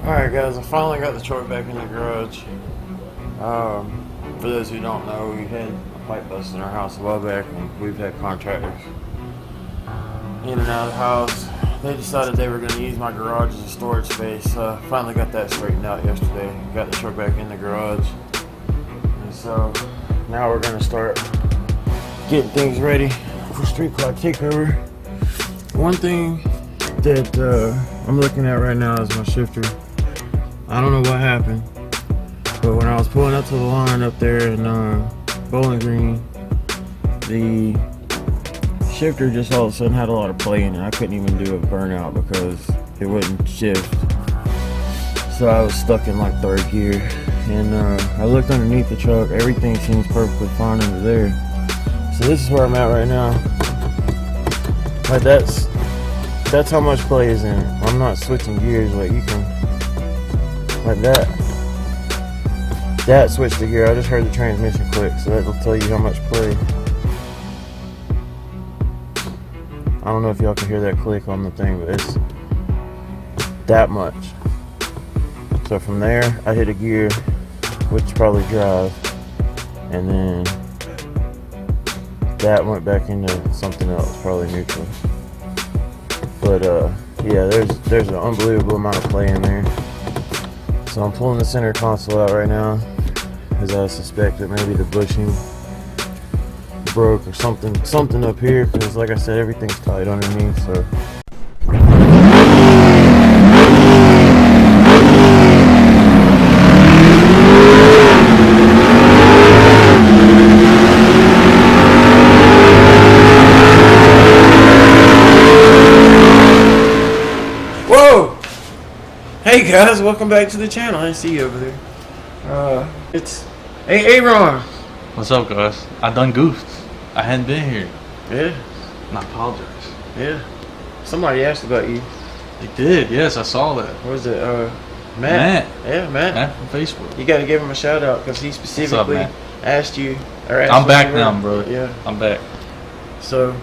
Alright guys, I finally got the truck back in the garage. For those who don't know, we had a pipe bust in our house a while back, and we've had contractors in and out of the house. They decided they were going to use my garage as a storage space. Finally got that straightened out yesterday. Got the truck back in the garage. And so now we're going to start getting things ready for street clock takeover. One thing that I'm looking at right now is my shifter. I don't know what happened, but when I was pulling up to the line up there in Bowling Green, the shifter just all of a sudden had a lot of play in it. I couldn't even do a burnout because it wouldn't shift. So I was stuck in like third gear, and I looked underneath the truck. Everything seems perfectly fine under there. So this is where I'm at right now. Like that's how much play is in it. I'm not switching gears like you can. Like that switched the gear. I just heard the transmission click, so that'll tell you how much play. I don't know if y'all can hear that click on the thing, but it's that much. So from there, I hit a gear, which is probably drive, and then that went back into something else, probably neutral. But yeah, there's an unbelievable amount of play in there. So I'm pulling the center console out right now, as I suspect that maybe the bushing broke or something up here, because like I said, everything's tight underneath. So hey guys, welcome back to the channel. I see you over there. It's Aaron. What's up, guys? I done goofed. I hadn't been here. Yeah. And I apologize. Yeah. Somebody asked about you. They did, yes, I saw that. What was it? Matt. Yeah, Matt. Matt from Facebook. You got to give him a shout out because he specifically asked you. I'm back now, brother. Yeah. I'm back. So,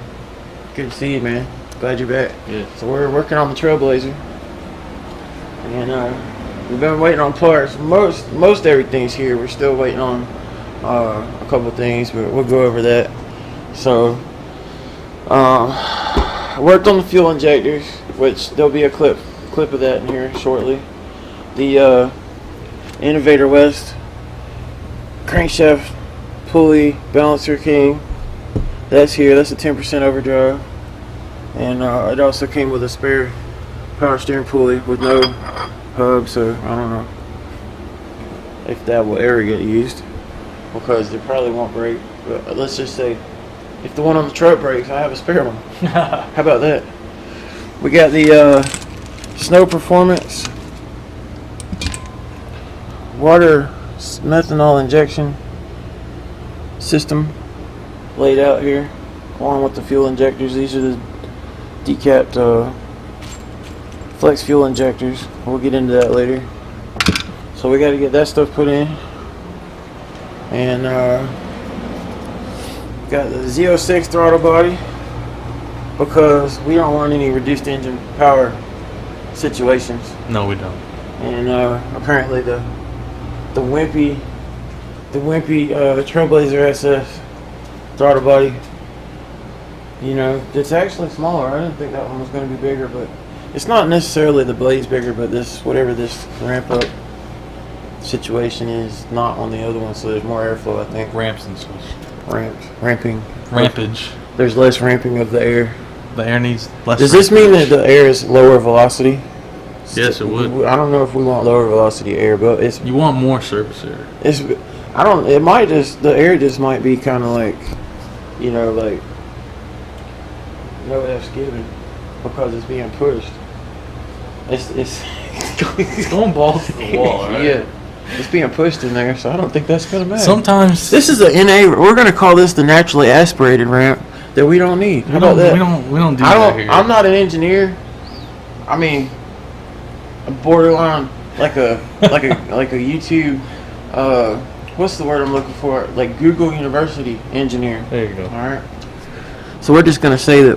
good to see you, man. Glad you're back. Yeah. So we're working on the Trailblazer. And we've been waiting on parts. Most everything's here. We're still waiting on a couple things, but we'll go over that. So I worked on the fuel injectors, which there'll be a clip of that in here shortly. The Innovator West crankshaft pulley balancer king, that's here. That's a 10% overdrive, and it also came with a spare power steering pulley with no hub, so I don't know if that will ever get used because it probably won't break. But let's just say if the one on the truck breaks, I have a spare one. How about that? We got the Snow Performance water methanol injection system laid out here along with the fuel injectors. These are the decapped flex fuel injectors. We'll get into that later. So we got to get that stuff put in, and got the Z06 throttle body because we don't want any reduced engine power situations. No, we don't. And apparently the wimpy Trailblazer SF throttle body, you know, it's actually smaller. I didn't think that one was going to be bigger, but it's not necessarily the blade's bigger, but whatever this ramp up situation is not on the other one, so there's more airflow, I think. Ramps and such. Ramping. Rampage. There's less ramping of the air. The air needs less. Does this mean that the air is lower velocity? Yes, it would. I don't know if we want lower velocity air, but you want more surface air. The air just might be kind of like, you know, like no F's given because it's being pushed. It's going balls to the wall, right? Yeah, it's being pushed in there, so I don't think that's gonna matter. Sometimes this is a NA. We're gonna call this the naturally aspirated ramp that we don't need. How about that? We don't do that here. I'm not an engineer. I mean, a borderline like a YouTube. What's the word I'm looking for? Like Google University engineer. There you go. All right. So we're just gonna say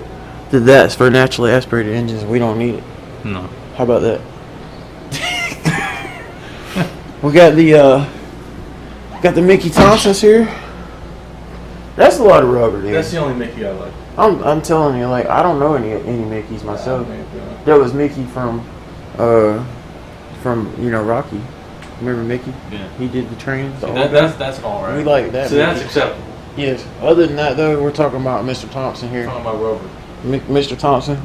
that's for naturally aspirated engines. We don't need it. No. How about that? We got the Mickey Thompsons here. That's a lot of rubber, dude. That's the only Mickey I like. I'm telling you, like, I don't know any Mickeys myself. There was Mickey from Rocky. Remember Mickey? Yeah. He did the train. That's all right. We like that. So that's acceptable. Yes. Other than that, though, we're talking about Mr. Thompson here. Talking about rubber. Mr. Thompson.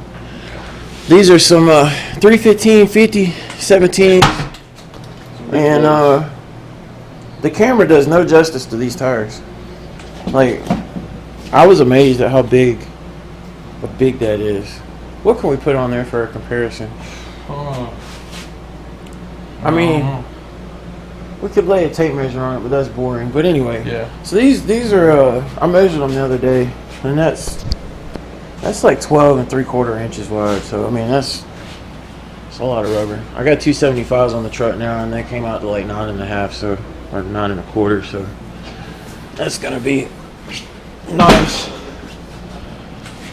These are some 315, 50, 17, and the camera does no justice to these tires. Like, I was amazed at how big that is. What can we put on there for a comparison? I mean, we could lay a tape measure on it, but that's boring. But anyway, yeah. So these are I measured them the other day, and that's like 12 3/4 inches wide. So I mean that's a lot of rubber. I got 275s on the truck now, and they came out to like 9.5, so or 9 1/4. So that's gonna be nice.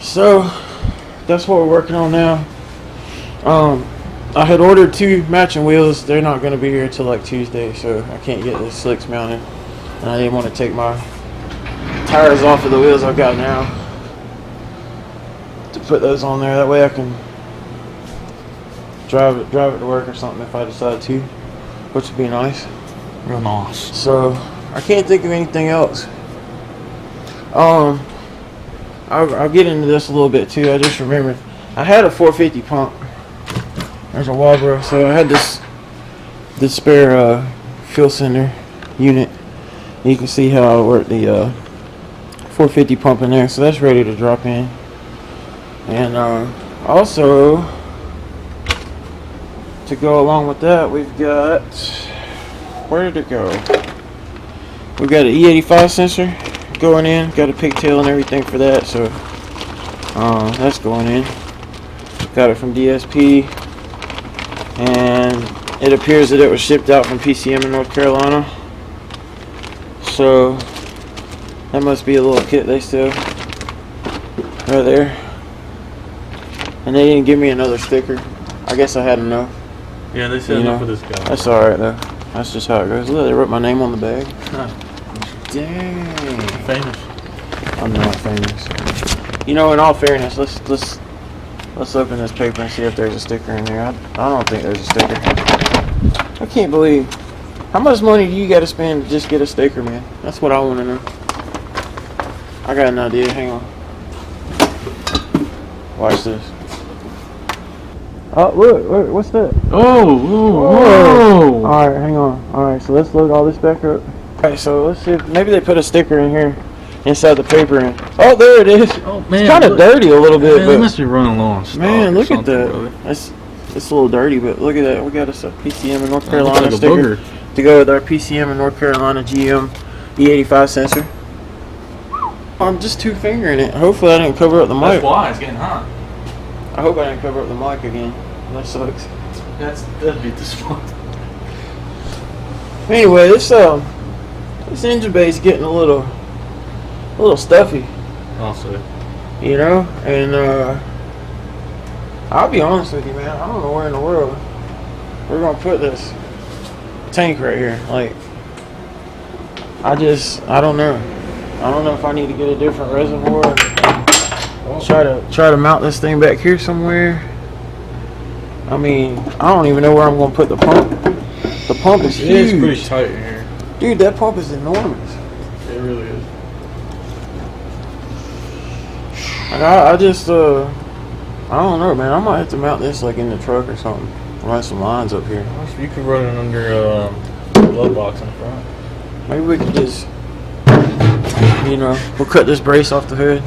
So that's what we're working on now. I had ordered 2 matching wheels. They're not going to be here until like Tuesday, so I can't get the slicks mounted. And I didn't want to take my tires off of the wheels I've got now to put those on there. That way I can drive it to work or something if I decide to, which would be nice. Real nice. So I can't think of anything else. I'll get into this a little bit too. I just remembered I had a 450 pump. There's a Walbro, so I had this spare fuel cylinder unit. You can see how I work the 450 pump in there, so that's ready to drop in. And also, to go along with that, we've got, where did it go? We've got an E85 sensor going in, got a pigtail and everything for that, so that's going in. Got it from DSP. And it appears that it was shipped out from PCM in North Carolina. So that must be a little kit they sell right there. And they didn't give me another sticker. I guess I had enough. Yeah, they said enough for this guy. That's alright though. That's just how it goes. Look, they wrote my name on the bag. Huh. Dang. Famous. I'm not famous. You know, in all fairness, let's open this paper and see if there's a sticker in there. I don't think there's a sticker. I can't believe. How much money do you got to spend to just get a sticker, man? That's what I want to know. I got an idea. Hang on. Watch this. Oh, look. What's that? Oh. Alright, hang on. Alright, so let's load all this back up. Alright, so let's see if maybe they put a sticker in here inside the paper. And oh, there it is. Oh, man. It's kind of dirty a little bit. Man, but they must be running low on stock. Man, look at that. Brother. It's a little dirty, but look at that. We got us a PCM in North Carolina like a sticker booger. to go with our PCM in North Carolina GM E85 sensor. I'm just 2-fingering it. Hopefully I didn't cover up the mic. That's why it's getting hot. I hope I didn't cover up the mic again. That sucks. That'd be the spot. Anyway, this engine bay is getting a little stuffy, I'll say. you know, and I'll be honest with you, man. I don't know where in the world we're gonna put this tank right here. Like, I don't know. I don't know if I need to get a different reservoir. Try to mount this thing back here somewhere. I mean, I don't even know where I'm gonna put the pump. The pump is huge. It is pretty tight in here. Dude, that pump is enormous. It really is. Like, I don't know, man. I might have to mount this like in the truck or something. Run some lines up here. You could run it under glove box in the front. Maybe we could just, we'll cut this brace off the hood.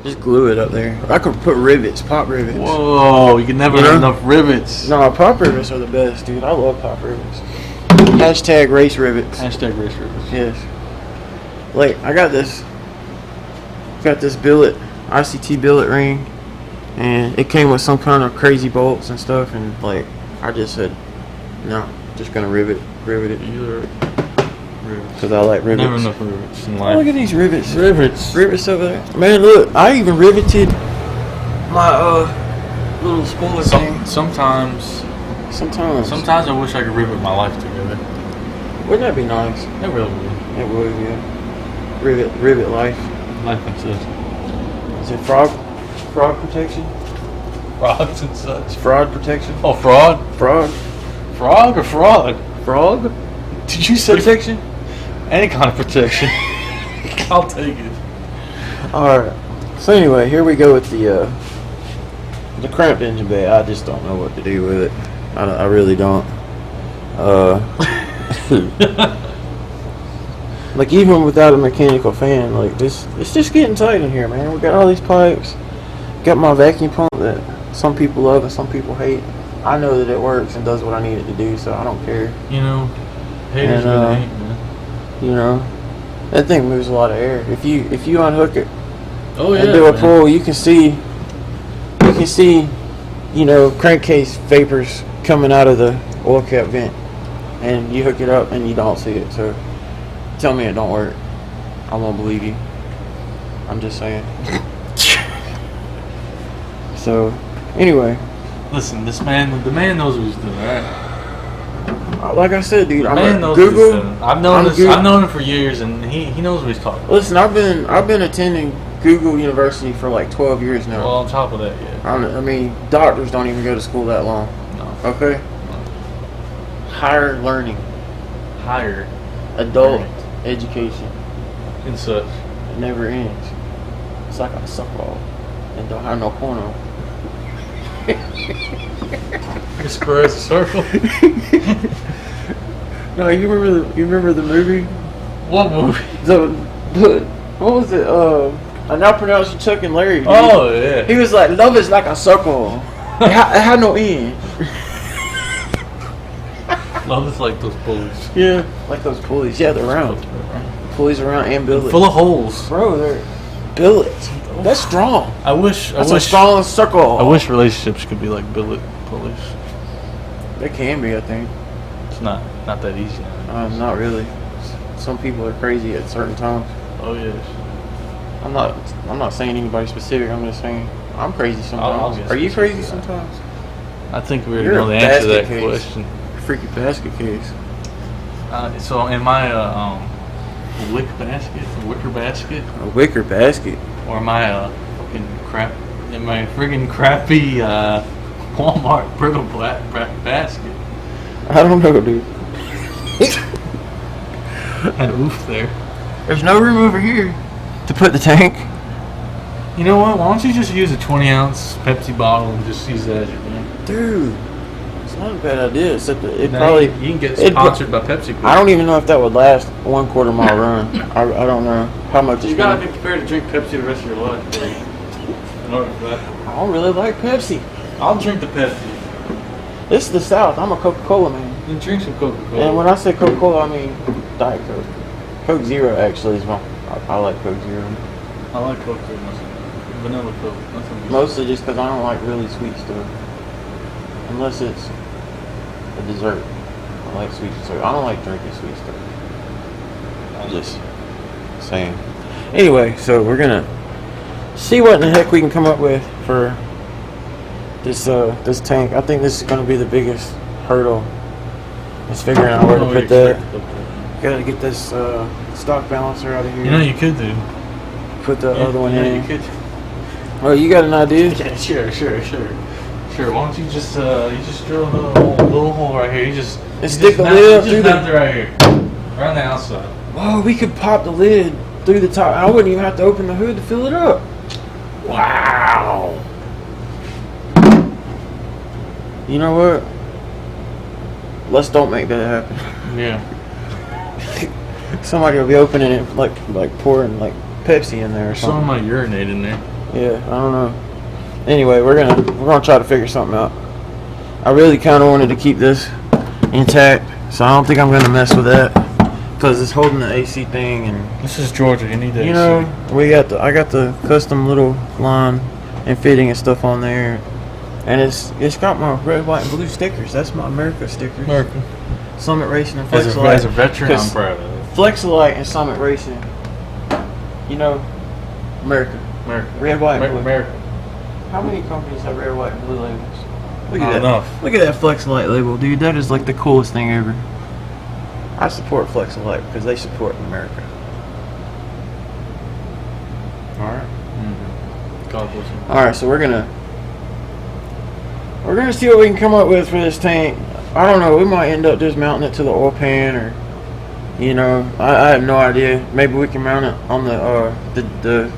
Just glue it up there. I could put rivets, pop rivets. Whoa, you can never have enough rivets. No, pop rivets are the best, dude. I love pop rivets. Hashtag race rivets. Hashtag race rivets. Yes. Like, I got this billet, ICT billet ring, and it came with some kind of crazy bolts and stuff, and like, I just said, no, just gonna rivet it. Because I like rivets. Never enough rivets in Oh, life. look at these rivets. Rivets. Rivets over there. Man, look, I even riveted my little spoiler thing. Sometimes I wish I could rivet my life together. Wouldn't that be nice? It really would. It would, yeah. Rivet life. Life and such. Is it fraud protection? Frogs and such. Fraud protection? Oh, fraud? Frog? Frog or fraud? Frog? Did you say Protection? any kind of protection? I'll take it. Alright. So anyway, here we go with the cramped engine bay. I just don't know what to do with it. I really don't. Like even without a mechanical fan, like this, it's just getting tight in here, man. We got all these pipes. Got my vacuum pump that some people love and some people hate. I know that it works and does what I need it to do, so I don't care. You know, haters gonna hate, man. You know, that thing moves a lot of air. If you unhook it Oh yeah. and do a pull, you can see, you know, crankcase vapors coming out of the oil cap vent, and you hook it up and you don't see it. So tell me it don't work, I won't believe you. I'm just saying. So anyway, Listen, the man knows what he's doing, alright? like I said, dude, The I'm man at knows what he's Google. doing. I've known him for years, and he knows what he's talking about. Listen, I've been attending Google University for like 12 years now. Well, on top of that, yeah. I mean, doctors don't even go to school that long. No. Okay? Higher learning. Higher. Adult Learning. education. And such. It never ends. It's like a suckball. And don't have no corner. Your square is a circle. No, you remember the movie? What movie? What was it? I now pronounce you Chuck and Larry. Dude. Oh, yeah. He was like, love is like a circle. It had no end. Love is like those pulleys. Yeah, like those pulleys. Yeah, they're round. Pulleys around and billets. Full of holes. Bro, they're billets. That's strong. That's a strong circle. I wish relationships could be like billet pulleys. They can be, I think. It's not that easy. Not really. Some people are crazy at certain times. Oh yes. I'm not saying anybody specific. I'm just saying I'm crazy sometimes. I'll Are you crazy specific. sometimes? I think we already You're know a the answer to that basket case. question. Freaky basket case. So in my wicker basket, A wicker basket. or am I fucking crap? In my friggin' crappy Walmart brittle basket? I don't know, dude. An oof there. There's no room over here to put the tank. You know what? Why don't you just use a 20-ounce Pepsi bottle and just use that as your drink? Dude, it's not a bad idea. Except that it Now probably. you can get it- sponsored by Pepsi. I don't even know if that would last 1/4 mile run. I don't know how much You it's gotta gonna. be prepared to drink Pepsi the rest of your life. Buddy. In order for that, I don't really like Pepsi. I'll drink the Pepsi. This is the South. I'm a Coca-Cola man. Then drink some Coca-Cola. And when I say Coca-Cola, I mean Diet Coke. Coke Zero actually is my. I like Coke Zero. I like Coke too much. Vanilla Coke. Nothing good. Mostly just because I don't like really sweet stuff. Unless it's a dessert. I like sweet dessert. I don't like drinking sweet stuff. I'm just saying. Anyway, so we're gonna see what in the heck we can come up with for this tank. I think this is gonna be the biggest hurdle. Is figuring out where to put that. Gotta get this stock balancer out of here. You know you could do. Put the other one Yeah, in. you could. Oh, you got an idea? Yeah, sure. Sure. Why don't you just drill a little hole right here? You just stick the lid up through just the. nab it right here, right on the outside. Whoa, we could pop the lid through the top. I wouldn't even have to open the hood to fill it up. Wow. You know what? Let's don't make that happen. Yeah. Somebody will be opening it like pouring like Pepsi in there or Some something. might urinate in there. Yeah, I don't know. Anyway, we're gonna try to figure something out. I really kind of wanted to keep this intact, so I don't think I'm gonna mess with that because it's holding the AC thing, and This is Georgia. You need that. you know I got the custom little line and fitting and stuff on there, and it's got my red, white, and blue stickers. That's my America stickers. America. Summit Racing and As Flexolite. a veteran, I'm 'Cause proud of it. Flexolite and Summit Racing. You know, America. America. Red, white, and blue. America. How many companies have red, white, and blue labels? Look Not at that. enough. Look at that Flexolite label, dude. That is like the coolest thing ever. I support Flex Elect because they support America. All right. God bless them. All right, so we're gonna see what we can come up with for this tank. I don't know. We might end up just mounting it to the oil pan, or you know, I have no idea. Maybe we can mount it on the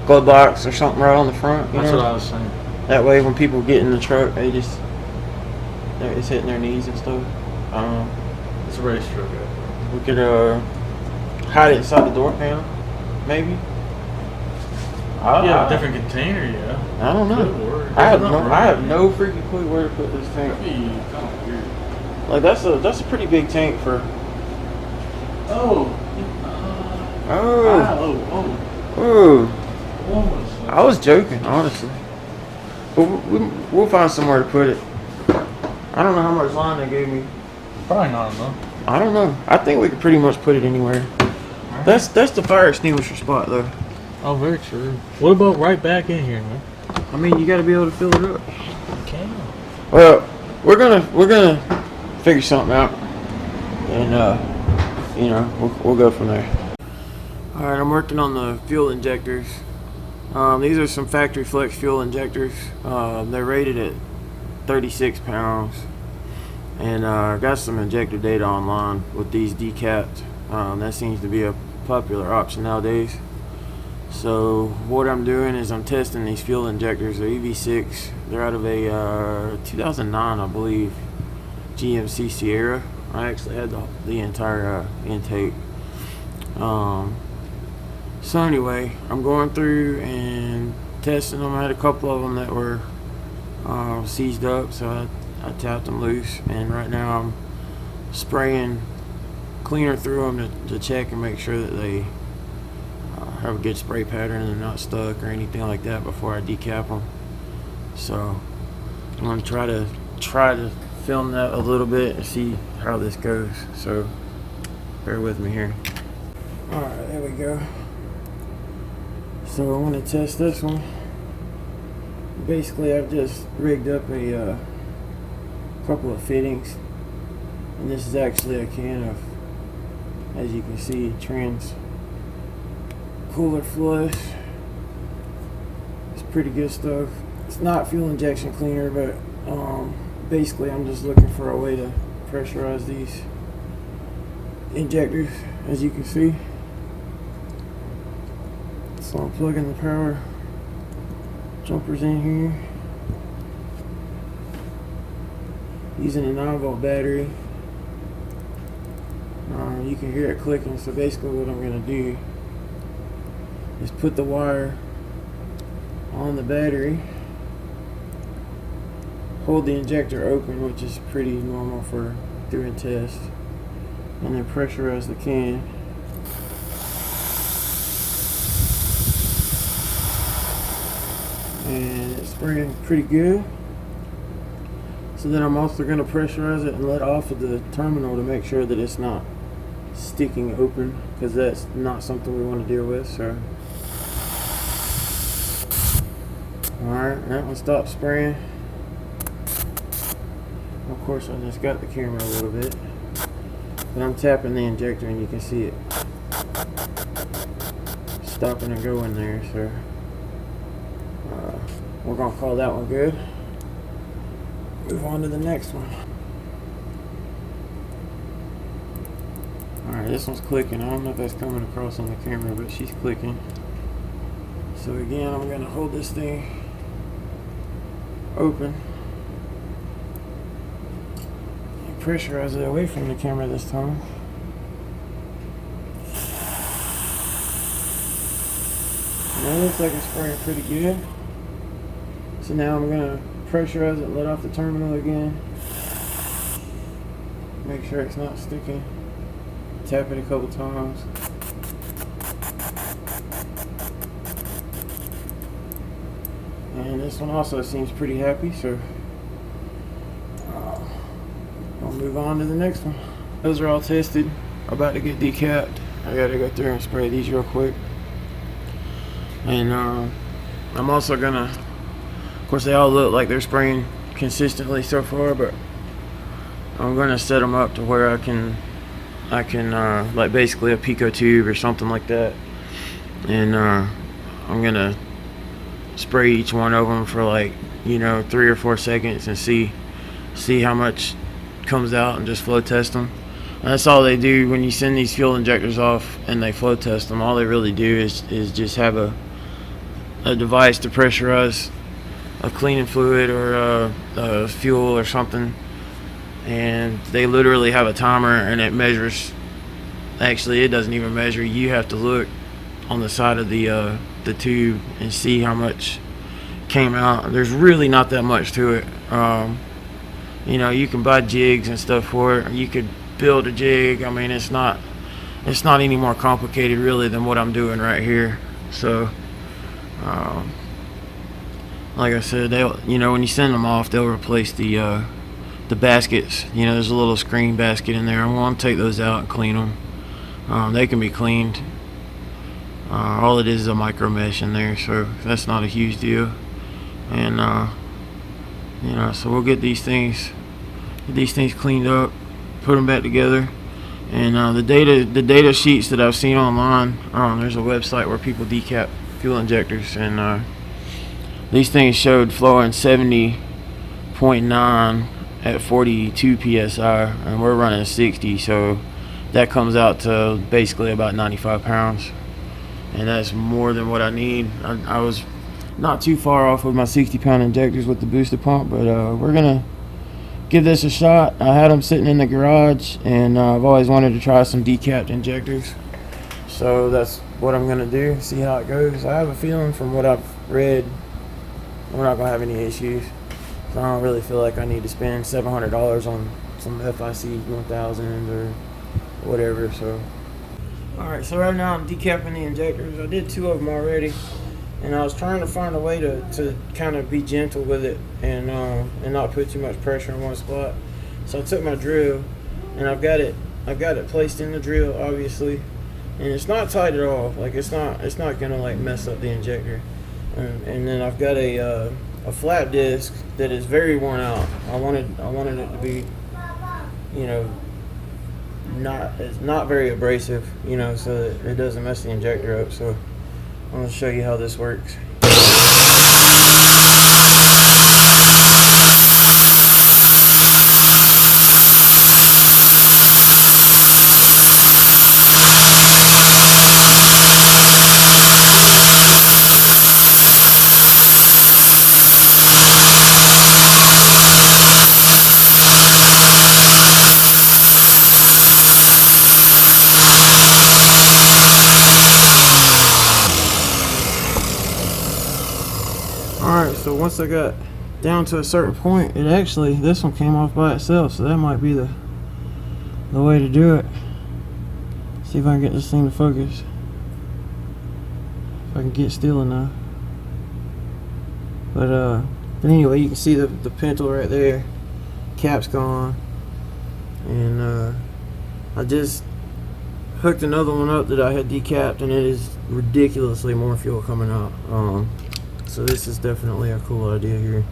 glove box or something right on the front. That's what I was saying. That way, when people get in the truck, it's hitting their knees and stuff. It's a race truck. We could hide it inside the door panel, maybe. Yeah, a different container. Yeah. I don't know. I have no freaking clue where to put this tank. That'd be kind of weird. Like that's a pretty big tank for. Oh. I was joking, honestly. But we'll find somewhere to put it. I don't know how much line they gave me. Probably not enough. I don't know. I think we could pretty much put it anywhere. Right. That's the fire extinguisher spot, though. Oh, very true. What about right back in here, man? I mean, you got to be able to fill it up. Okay. Well, we're gonna figure something out, and you know, we'll go from there. All right, I'm working on the fuel injectors. These are some factory flex fuel injectors. They're rated at 36 pounds, and got some injector data online with these decapped. That seems to be a popular option nowadays. So what I'm doing is I'm testing these fuel injectors. They're EV6. They're out of a 2009, I believe, GMC Sierra. I actually had the entire intake. So anyway, I'm going through and testing them. I had a couple of them that were seized up, so I tapped them loose, and right now I'm spraying cleaner through them to check and make sure that they have a good spray pattern and they're not stuck or anything like that before I decap them. So I'm going to try to film that a little bit and see how this goes. So bear with me here. Alright, there we go. So I'm going to test this one. Basically, I've just rigged up a couple of fittings, and this is actually a can of, as you can see, trans cooler flush. It's pretty good stuff. It's not fuel injection cleaner, but basically I'm just looking for a way to pressurize these injectors, as you can see. So I'm plugging the power jumpers in here using a 9-volt battery. You can hear it clicking, so basically what I'm going to do is put the wire on the battery, hold the injector open, which is pretty normal for doing tests, and then pressurize the can. And it's spraying pretty good. So then I'm also going to pressurize it and let off of the terminal to make sure that it's not sticking open, because that's not something we want to deal with. So alright, that one stopped spraying. Of course I just got the camera a little bit, but I'm tapping the injector and you can see it stopping and going there. So we're going to call that one good. Move on to the next one. Alright, this one's clicking. I don't know if that's coming across on the camera, but she's clicking. So again, I'm going to hold this thing open and pressurize it away from the camera this time. And that looks like it's spraying pretty good. So now I'm going to pressurize it and let off the terminal again. Make sure it's not sticking. Tap it a couple times. And this one also seems pretty happy, so I'll move on to the next one. Those are all tested. About to get decapped. I gotta go through and spray these real quick. And I'm also gonna, of course they all look like they're spraying consistently so far, but I'm gonna set them up to where I can I can like basically a pico tube or something like that, and I'm gonna spray each one of them for like 3 or 4 seconds and see how much comes out, and just flow test them. And that's all they do when you send these fuel injectors off and they flow test them. All they really do is just have a device to pressurize a cleaning fluid or fuel or something, and they literally have a timer and it measures. Actually, it doesn't even measure. You have to look on the side of the tube and see how much came out. There's really not that much to it. You can buy jigs and stuff for it. You could build a jig. I mean, it's not any more complicated really than what I'm doing right here. So like I said, they'll when you send them off, they'll replace the baskets. There's a little screen basket in there. I'm going to take those out and clean them. They can be cleaned. All it is a micro mesh in there, so that's not a huge deal. And so we'll get these things cleaned up, put them back together. And the data sheets that I've seen online, there's a website where people decap fuel injectors, and these things showed flowing 70.9 at 42 psi, and we're running 60, so that comes out to basically about 95 pounds, and that's more than what I need. I was not too far off with my 60-pound injectors with the booster pump, but we're gonna give this a shot. I had them sitting in the garage, and I've always wanted to try some decapped injectors, so that's what I'm gonna do, see how it goes. I have a feeling from what I've read we're not gonna have any issues. I don't really feel like I need to spend $700 on some FIC 1000s or whatever. So alright, so right now I'm decapping the injectors. I did 2 of them already, and I was trying to find a way to kind of be gentle with it and not put too much pressure on one spot. So I took my drill, and I've got it placed in the drill, obviously, and it's not tight at all. Like it's not gonna like mess up the injector. And then I've got a flat disc that is very worn out. I wanted it to be, not very abrasive, so that it doesn't mess the injector up. So I'm gonna show you how this works. Alright, so once I got down to a certain point, this one came off by itself, so that might be the way to do it. See if I can get this thing to focus. If I can get still enough. But anyway, you can see the pintle right there. Cap's gone. And I just hooked another one up that I had decapped, and it is ridiculously more fuel coming out. So this is definitely a cool idea here.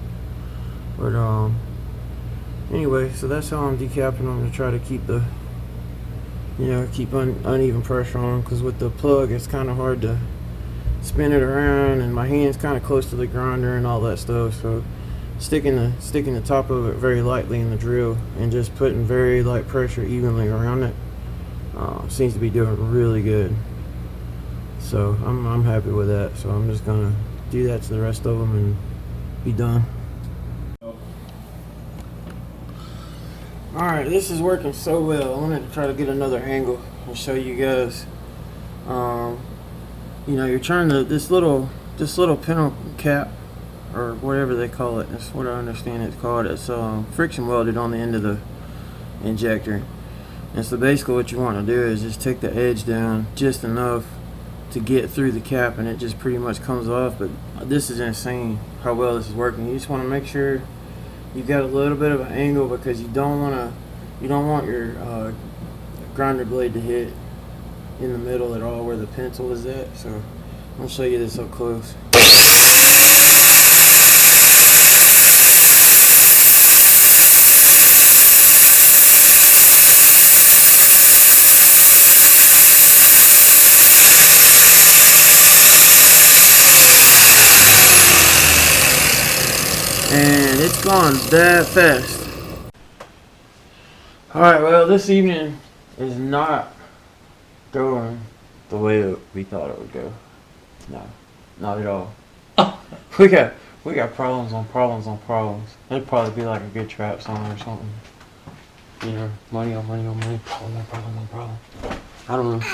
But anyway, so that's how I'm decapping them, to try to keep the keep uneven pressure on them, because with the plug it's kind of hard to spin it around, and my hand's kind of close to the grinder and all that stuff. So sticking the top of it very lightly in the drill and just putting very light pressure evenly around it seems to be doing really good. So I'm happy with that. So I'm just gonna do that to the rest of them and be done. Alright, this is working so well. I wanted to try to get another angle and show you guys. You're trying to this little pintle cap, or whatever they call it. That's what I understand it's called. It's friction welded on the end of the injector. And so basically what you want to do is just take the edge down just enough to get through the cap, and it just pretty much comes off. But this is insane how well this is working. You just want to make sure you got a little bit of an angle, because you don't want your grinder blade to hit in the middle at all where the pencil is at. So I'll show you this up close. and it's gone that fast. Alright, well, this evening is not going the way that we thought it would go. No, not at all. We got problems on problems on problems. It'd probably be like a good trap song or something. You know, money on money on money, problem on problem on problem. I don't know.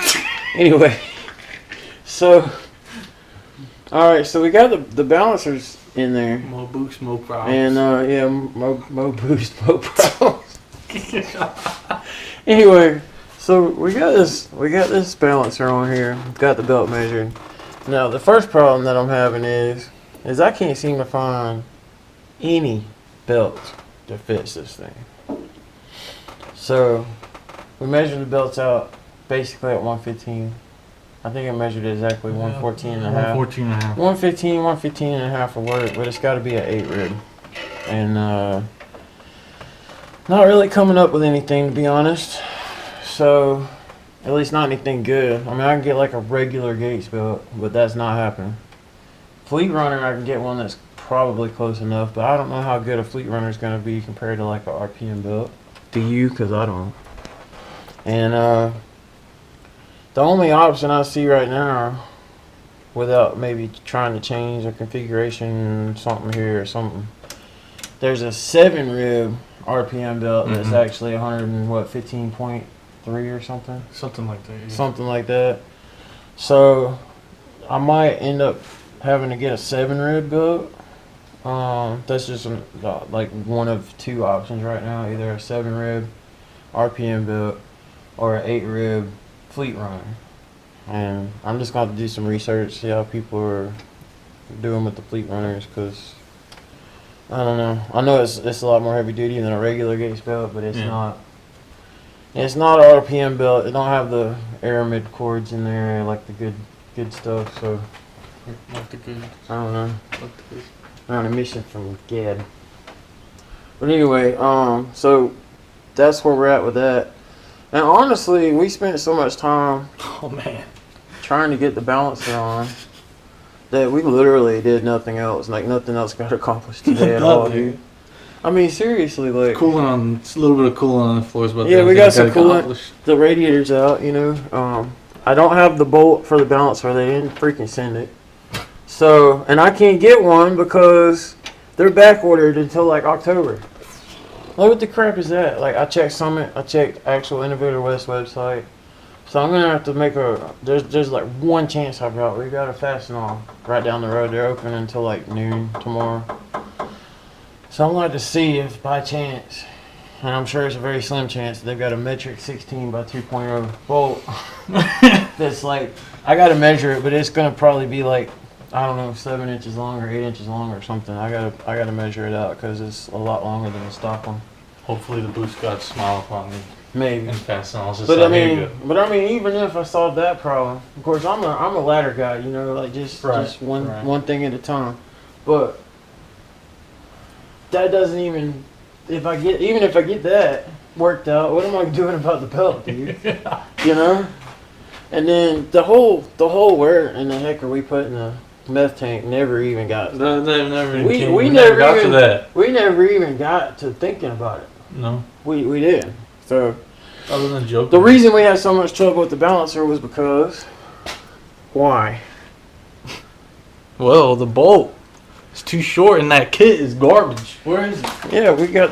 Anyway, so alright, so we got the balancers in there. More boost, more problems. And yeah, mo boost, mo problems. Anyway, so we got this balancer on here. Got the belt measured. Now the first problem that I'm having is I can't seem to find any belt that fits this thing. So we measured the belts out basically at 115. I think I measured it exactly 114 and a half. 114 and a half. 115 and a half will work, but it's got to be an 8 rib. And not really coming up with anything, to be honest. So, at least not anything good. I mean, I can get like a regular Gates belt, but that's not happening. Fleet Runner, I can get one that's probably close enough, but I don't know how good a Fleet Runner is going to be compared to like a RPM belt. Do you? Because I don't. And the only option I see right now, without maybe trying to change a configuration, something here or something, there's a 7 rib RPM belt that's actually 15.3 or something. Something like that. Yeah. Something like that. So I might end up having to get a 7 rib belt. That's just like one of 2 options right now. Either a 7 rib RPM belt or an 8 rib Fleet Runner. And I'm just going to do some research, see how people are doing with the Fleet Runners, because I don't know. I know it's a lot more heavy duty than a regular Gates belt, but it's not. It's not an RPM belt. It don't have the aramid cords in there like the good stuff. So Like the good. I don't know. Like the good. I'm on a mission from Gad. But anyway, so that's where we're at with that. And honestly, we spent so much time Oh man. trying to get the balancer on that we literally did nothing else. Like nothing else got accomplished today at all, dude. I mean, seriously, like Cooling on, it's a little bit of cooling on the floors, but yeah, we got some coolant. The radiator's out, you know. I don't have the bolt for the balancer. They didn't freaking send it. So, and I can't get one because they're back ordered until like October. Like, what the crap is that? Like, I checked Summit, I checked actual Innovator West website. So I'm gonna have to make there's like one chance I've got. We got a Fastenal right down the road. They're open until like noon tomorrow. So I'm gonna have to see if by chance, and I'm sure it's a very slim chance, they've got a metric 16 by 2.0 bolt. That's like, I gotta measure it, but it's gonna probably be like, I don't know, 7 inches long or 8 inches long or something. I gotta measure it out because it's a lot longer than the stock one. Hopefully the boost gods smile upon me. Maybe. And Fastenal's just But like, I here you mean, go. even if I solved that problem, of course I'm a ladder guy, you know, like just one thing at a time. But that doesn't even if I get that worked out, what am I doing about the belt, dude? You know? And then the whole where in the heck are we putting the meth tank never even got. We never even got to thinking about it. No. We did. So other than joking. the reason we had so much trouble with the balancer was because why? Well, the bolt is too short and that kit is garbage. Where is it? Yeah,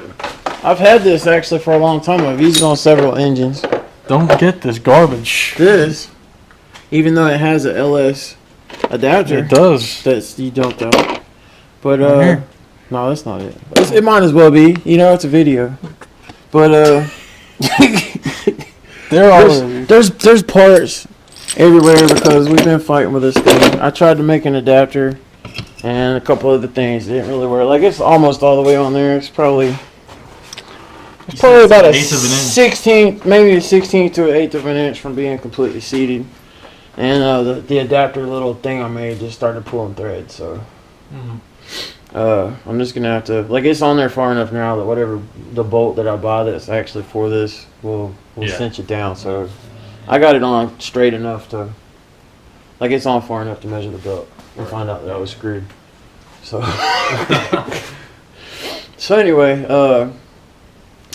I've had this actually for a long time. I've used it on several engines. Don't get this garbage. This, even though it has a LS adapter. It does. That's you don't though. But here. no, that's not it. It might as well be. You know, it's a video. But there's parts everywhere because we've been fighting with this thing. I tried to make an adapter and a couple other things. It didn't really work. Like it's almost all the way on there. It's probably about a 16th, maybe a 16th to an 1/8 of an inch from being completely seated. And the adapter little thing I made just started pulling thread. So I'm just gonna have to, like, it's on there far enough now that whatever the bolt that I buy that's actually for this will cinch it down. So I got it on straight enough to, like, it's on far enough to measure the belt and find out that I was screwed. So So anyway,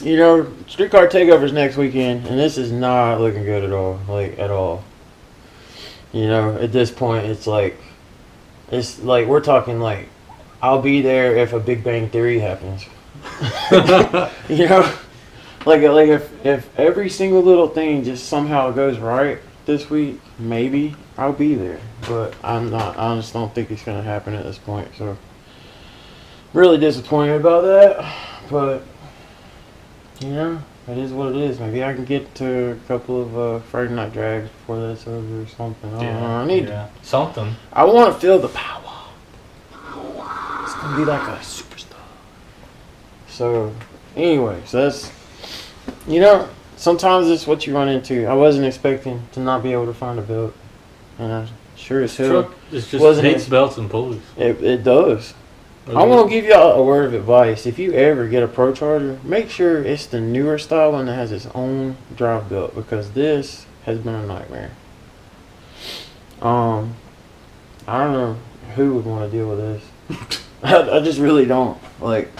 you know, Streetcar Takeover's next weekend, and this is not looking good at all. Like, at all. You know, at this point, it's like we're talking like, I'll be there if a Big Bang Theory happens. You know, like if every single little thing just somehow goes right this week, maybe I'll be there. But I'm not. I just don't think it's gonna happen at this point. So, really disappointed about that. But you know, it is what it is. Maybe I can get to a couple of Friday night drags before that's over or something. I don't know. I need something. I want to feel the power. It's gonna be like a superstar. So, anyway, so that's, you know, sometimes it's what you run into. I wasn't expecting to not be able to find a belt, and I sure as hell Truck is just hates belts and pulleys. It does. I'm gonna give y'all a word of advice. If you ever get a Procharger, make sure it's the newer style one that has its own drive belt, because this has been a nightmare. I don't know who would want to deal with this. I just really don't. Like,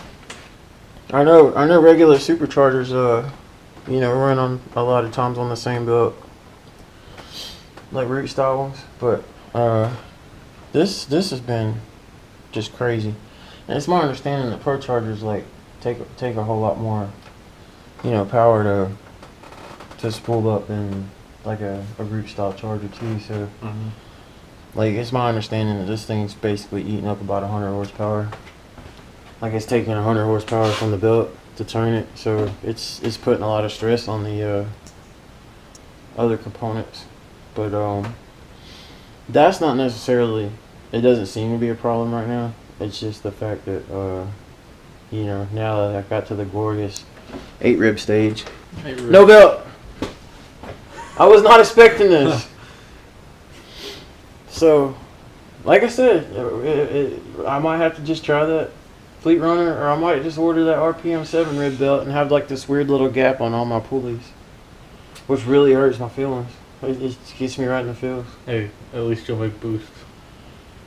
I know regular superchargers, you know, run on a lot of times on the same belt, like root style ones, but this has been just crazy. And it's my understanding that Prochargers like take a whole lot more, you know, power to spool up than like a root style charger too. So. Like, it's my understanding that this thing's basically eating up about 100 horsepower. Like, it's taking 100 horsepower from the belt to turn it, so it's putting a lot of stress on the other components. But that's not necessarily. It doesn't seem to be a problem right now. It's just the fact that you know, now that I got to the glorious 8-rib stage, no belt. I was not expecting this. So, like I said, I might have to just try that Fleet Runner, or I might just order that RPM 7-rib belt and have like this weird little gap on all my pulleys, which really hurts my feelings. It gets me right in the feels. Hey, at least you'll make boosts.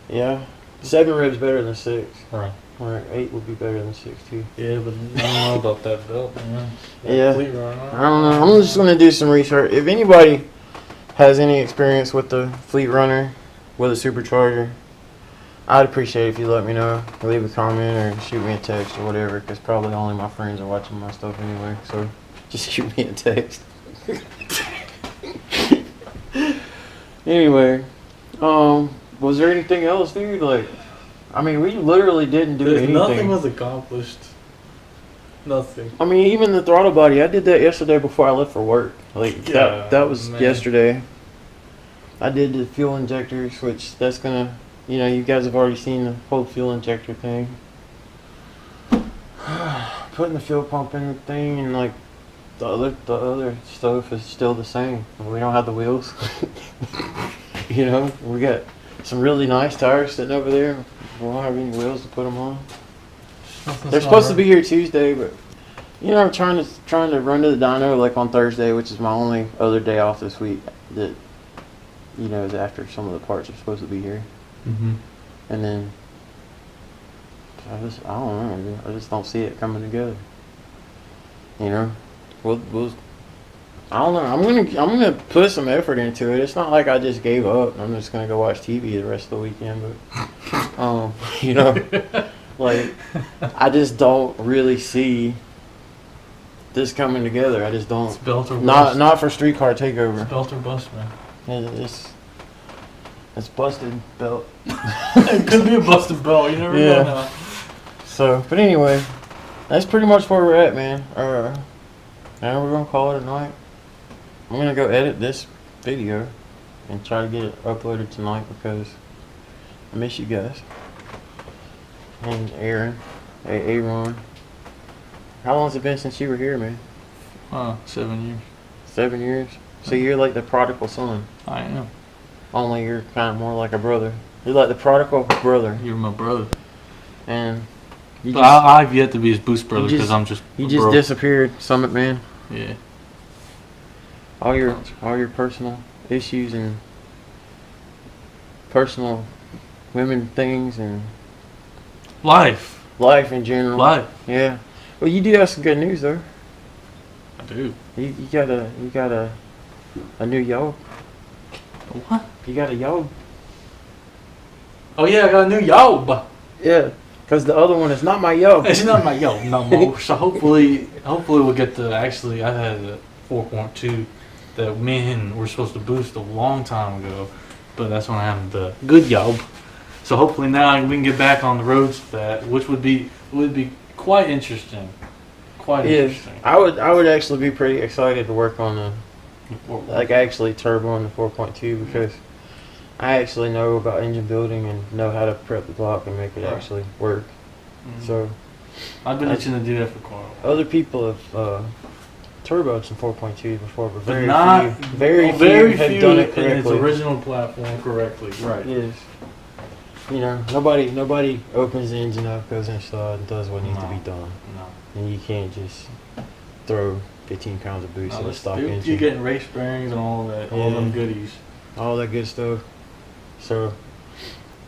Yeah, 7 ribs better than 6. Right. Or 8 would be better than 6 too. Yeah, but I don't know about that belt, man. Yeah, I don't know. I'm just gonna do some research. If anybody has any experience with the Fleet Runner with a supercharger, I'd appreciate it if you let me know. Leave a comment or shoot me a text or whatever, because probably only my friends are watching my stuff anyway. So just shoot me a text. Anyway, was there anything else, dude? Like, I mean, we literally didn't do anything. Nothing was accomplished. Nothing. I mean, even the throttle body, I did that yesterday before I left for work. Like, that was yesterday. I did the fuel injectors, which that's gonna, you know, you guys have already seen the whole fuel injector thing. Putting the fuel pump in the thing, and like the other stuff is still the same. We don't have the wheels. You know, we got some really nice tires sitting over there. We don't have any wheels to put them on. They're supposed to be here Tuesday, but you know, I'm trying to run to the dyno like on Thursday, which is my only other day off this week. That, you know, is after some of the parts are supposed to be here. Mm-hmm. And then I don't know. I just don't see it coming together. You know, we'll I don't know. I'm gonna put some effort into it. It's not like I just gave up. I'm just gonna go watch TV the rest of the weekend. But you know, like, I just don't really see this coming together. I just don't. It's belt or bust. Not for Streetcar Takeover. It's belt or bust, man. It's busted belt. It could be a busted belt. You never know now. So, but anyway, that's pretty much where we're at, man. Now we're gonna call it a night. I'm gonna go edit this video and try to get it uploaded tonight because I miss you guys. And Aaron, Aaron. How long has it been since you were here, man? 7 years. 7 years? So you're like the prodigal son. I am. Only you're kind of more like a brother. You're like the prodigal brother. You're my brother. And I've yet to be his boost brother because I'm just. You just disappeared, Summit Man. Yeah. All your personal issues and personal women things and life. life in general. Life. Yeah. Well, you do have some good news though. I do. You got a new yob. What? You got a yob. Oh yeah, I got a new yob. Yeah. Because the other one is not my yob. It's not my yob no more. So hopefully we'll get the. Actually, I had a 4.2 that me and him were supposed to boost a long time ago, but that's when I have the good yob. So hopefully now we can get back on the roads with that, which would be quite interesting. Quite interesting. I would actually be pretty excited to work on actually turbo on the 4.2 because I actually know about engine building and know how to prep the block and make it actually work. Mm-hmm. So I've been itching to do that for quite a while. other people have turboed some 4.2s before, but very few have done it correctly. In its original platform correctly. Right. Yes. You know, nobody opens the engine up, goes inside, and does what needs to be done. No. And you can't just throw 15 pounds of boost in a stock You're engine. getting race bearings and all that, all them goodies. All that good stuff. So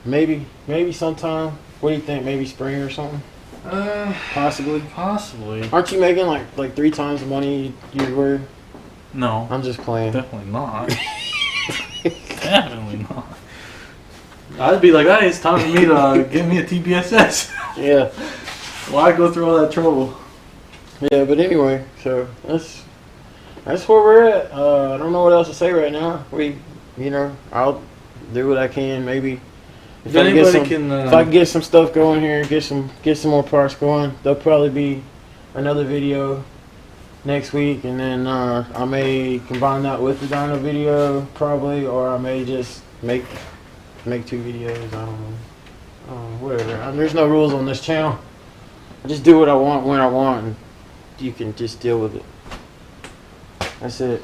maybe sometime. What do you think? Maybe spring or something? Possibly. Aren't you making like 3 times the money you were? No. I'm just playing. Definitely not. Definitely not. I'd be like, hey, it's time for me to get me a TPSS. Yeah. Why go through all that trouble? Yeah, but anyway, so that's where we're at. I don't know what else to say right now. I'll do what I can. Maybe if I can get some stuff going here, get some more parts going, there'll probably be another video next week, and then I may combine that with the dyno video probably, or I may just make 2 videos. I don't know. Whatever. There's no rules on this channel. I just do what I want when I want, and you can just deal with it. That's it.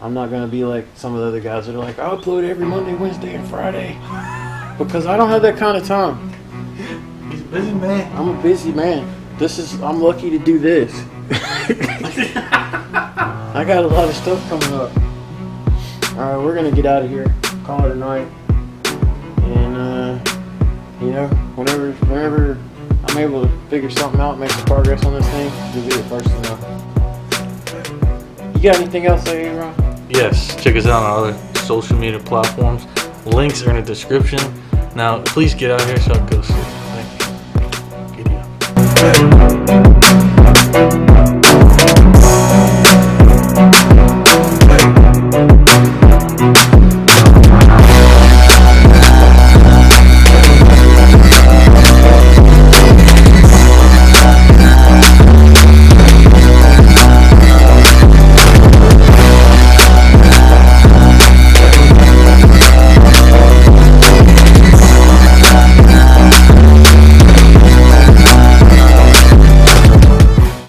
I'm not gonna be like some of the other guys that are like, I upload every Monday, Wednesday, and Friday, because I don't have that kind of time. He's a busy man. I'm a busy man. I'm lucky to do this. I got a lot of stuff coming up. All right, we're gonna get out of here. Call it a night. And whenever I'm able to figure something out, make some progress on this thing, you'll be the first to know. You got anything else to say, Ron? Yes, check us out on our other social media platforms. Links are in the description. Now, please get out of here so I can go sleep. Thank you. Giddy up.